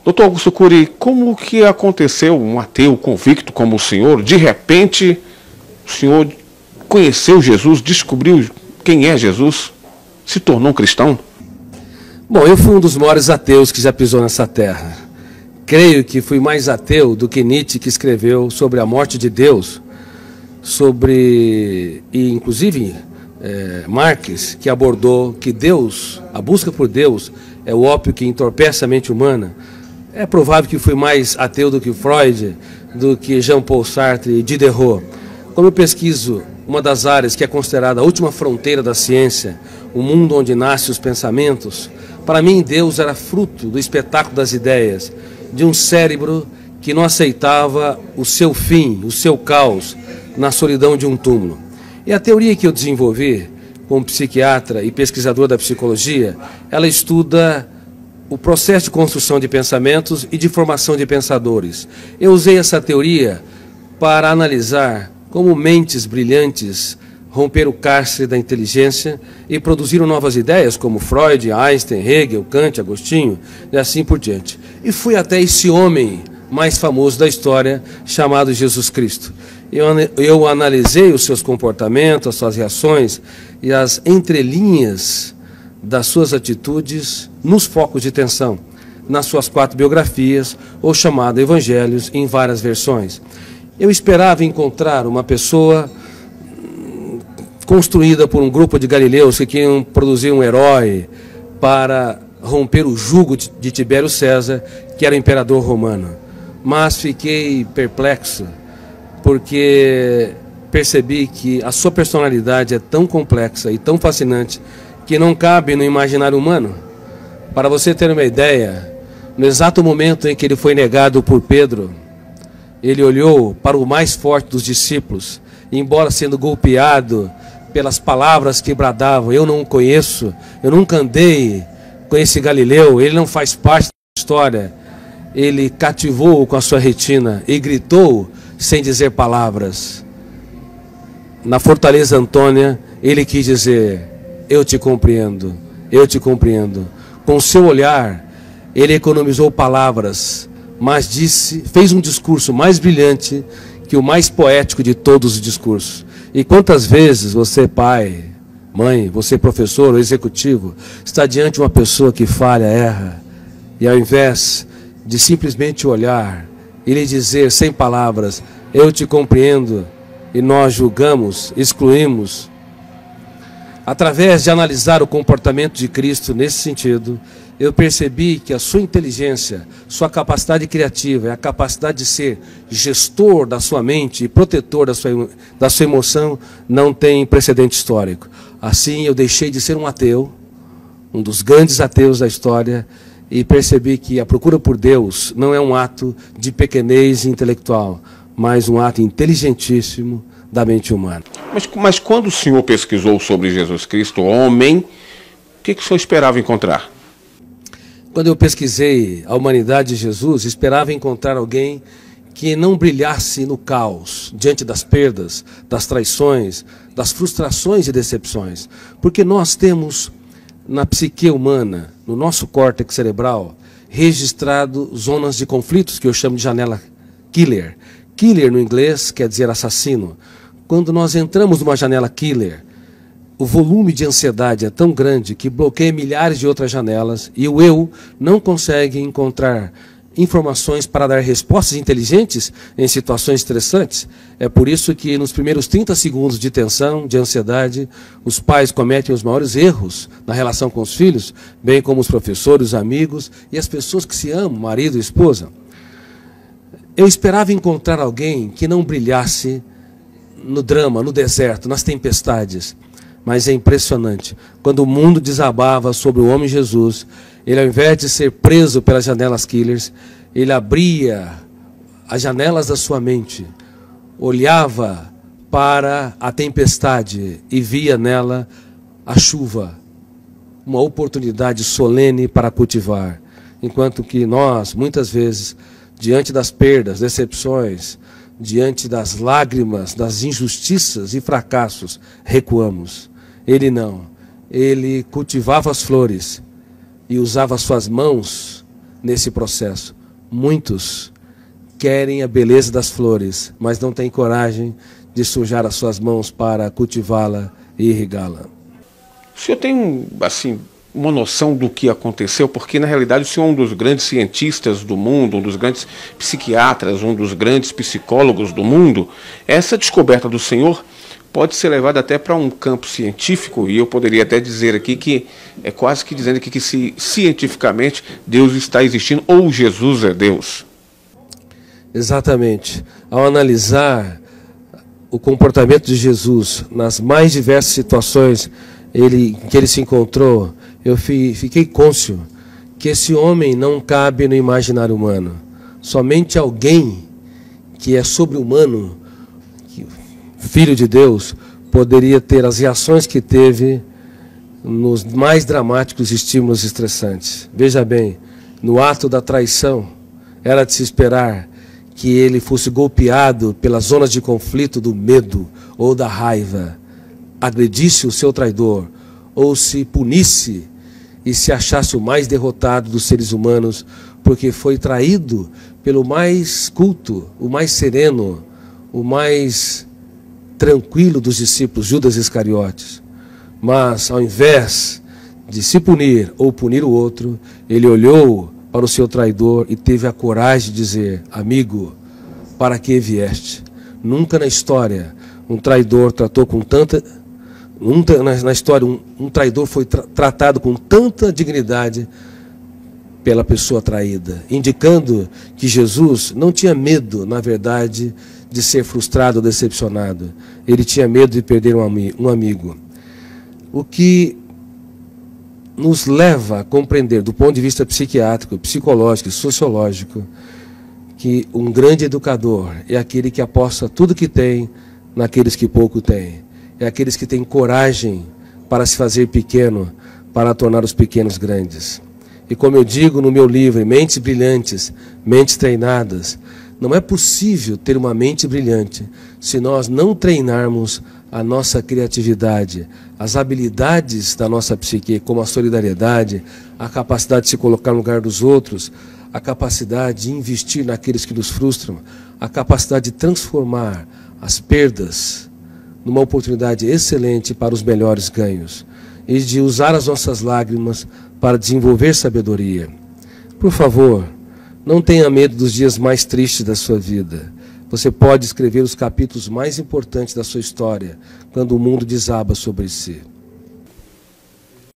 Doutor Augusto Cury, como que aconteceu um ateu convicto como o senhor, de repente o senhor conheceu Jesus, descobriu quem é Jesus, se tornou um cristão? Bom, eu fui um dos maiores ateus que já pisou nessa terra. Creio que fui mais ateu do que Nietzsche, que escreveu sobre a morte de Deus, e inclusive Marx, que abordou que Deus, a busca por Deus, é o ópio que entorpece a mente humana. É provável que fui mais ateu do que Freud, do que Jean-Paul Sartre e Diderot. Como eu pesquiso uma das áreas que é considerada a última fronteira da ciência, o mundo onde nascem os pensamentos, para mim Deus era fruto do espetáculo das ideias, de um cérebro que não aceitava o seu fim, o seu caos, na solidão de um túmulo. E a teoria que eu desenvolvi como psiquiatra e pesquisador da psicologia, ela estuda o processo de construção de pensamentos e de formação de pensadores. Eu usei essa teoria para analisar como mentes brilhantes romperam o cárcere da inteligência e produziram novas ideias, como Freud, Einstein, Hegel, Kant, Agostinho, e assim por diante. E fui até esse homem mais famoso da história, chamado Jesus Cristo. Eu analisei os seus comportamentos, as suas reações e as entrelinhas das suas atitudes nos focos de tensão, nas suas 4 biografias, ou chamado Evangelhos, em várias versões. Eu esperava encontrar uma pessoa construída por um grupo de galileus que queriam produzir um herói para romper o jugo de Tibério César, que era o imperador romano. Mas fiquei perplexo, porque percebi que a sua personalidade é tão complexa e tão fascinante que não cabe no imaginário humano. Para você ter uma ideia, no exato momento em que ele foi negado por Pedro, ele olhou para o mais forte dos discípulos, e embora sendo golpeado pelas palavras que bradavam, eu não o conheço, eu nunca andei com esse Galileu, ele não faz parte da história, ele cativou-o com a sua retina e gritou sem dizer palavras. Na Fortaleza Antônia, ele quis dizer: eu te compreendo, eu te compreendo. Com o seu olhar, ele economizou palavras, mas fez um discurso mais brilhante que o mais poético de todos os discursos. E quantas vezes você, pai, mãe, você, professor ou executivo, está diante de uma pessoa que falha, erra, e ao invés de simplesmente olhar e lhe dizer sem palavras: eu te compreendo, e nós julgamos, excluímos. Através de analisar o comportamento de Cristo nesse sentido, eu percebi que a sua inteligência, sua capacidade criativa e a capacidade de ser gestor da sua mente e protetor da sua emoção não tem precedente histórico. Assim, eu deixei de ser um ateu, um dos grandes ateus da história, e percebi que a procura por Deus não é um ato de pequenez intelectual, mas um ato inteligentíssimo da mente humana. Mas quando o senhor pesquisou sobre Jesus Cristo, homem, o que o senhor esperava encontrar? Quando eu pesquisei a humanidade de Jesus, esperava encontrar alguém que não brilhasse no caos, diante das perdas, das traições, das frustrações e decepções. Porque nós temos na psique humana, no nosso córtex cerebral, registrado zonas de conflitos, que eu chamo de janela killer. Killer no inglês quer dizer assassino. Quando nós entramos numa janela killer, o volume de ansiedade é tão grande que bloqueia milhares de outras janelas e o eu não consegue encontrar informações para dar respostas inteligentes em situações estressantes. É por isso que nos primeiros 30 segundos de tensão, de ansiedade, os pais cometem os maiores erros na relação com os filhos, bem como os professores, os amigos e as pessoas que se amam, marido e esposa. Eu esperava encontrar alguém que não brilhasse no drama, no deserto, nas tempestades. Mas é impressionante, quando o mundo desabava sobre o homem Jesus, ele, ao invés de ser preso pelas janelas killers, ele abria as janelas da sua mente, olhava para a tempestade e via nela a chuva, uma oportunidade solene para cultivar. Enquanto que nós, muitas vezes, diante das perdas, decepções, diante das lágrimas, das injustiças e fracassos, recuamos. Ele não. Ele cultivava as flores e usava as suas mãos nesse processo. Muitos querem a beleza das flores, mas não têm coragem de sujar as suas mãos para cultivá-la e irrigá-la. O senhor tem, assim, uma noção do que aconteceu? Porque, na realidade, o senhor é um dos grandes cientistas do mundo, um dos grandes psiquiatras, um dos grandes psicólogos do mundo. Essa descoberta do senhor pode ser levada até para um campo científico, e eu poderia até dizer aqui que, é quase que dizendo aqui que se cientificamente Deus está existindo, ou Jesus é Deus. Exatamente. Ao analisar o comportamento de Jesus nas mais diversas situações em que ele se encontrou, eu fiquei cônscio que esse homem não cabe no imaginário humano. Somente alguém que é sobre-humano, filho de Deus, poderia ter as reações que teve nos mais dramáticos estímulos estressantes. Veja bem, no ato da traição, era de se esperar que ele fosse golpeado pelas zonas de conflito do medo ou da raiva, agredisse o seu traidor, ou se punisse e se achasse o mais derrotado dos seres humanos, porque foi traído pelo mais culto, o mais sereno, o mais tranquilo dos discípulos, Judas Iscariotes. Mas, ao invés de se punir ou punir o outro, ele olhou para o seu traidor e teve a coragem de dizer: amigo, para que vieste? Nunca na história um traidor tratou com tanta... Na história, um traidor foi tratado com tanta dignidade pela pessoa traída, indicando que Jesus não tinha medo, na verdade, de ser frustrado ou decepcionado. Ele tinha medo de perder um amigo. O que nos leva a compreender, do ponto de vista psiquiátrico, psicológico e sociológico, que um grande educador é aquele que aposta tudo que tem naqueles que pouco têm. É aqueles que têm coragem para se fazer pequeno, para tornar os pequenos grandes. E como eu digo no meu livro, Mentes Brilhantes, Mentes Treinadas, não é possível ter uma mente brilhante se nós não treinarmos a nossa criatividade, as habilidades da nossa psique, como a solidariedade, a capacidade de se colocar no lugar dos outros, a capacidade de investir naqueles que nos frustram, a capacidade de transformar as perdas numa oportunidade excelente para os melhores ganhos, e de usar as nossas lágrimas para desenvolver sabedoria. Por favor, não tenha medo dos dias mais tristes da sua vida. Você pode escrever os capítulos mais importantes da sua história quando o mundo desaba sobre si.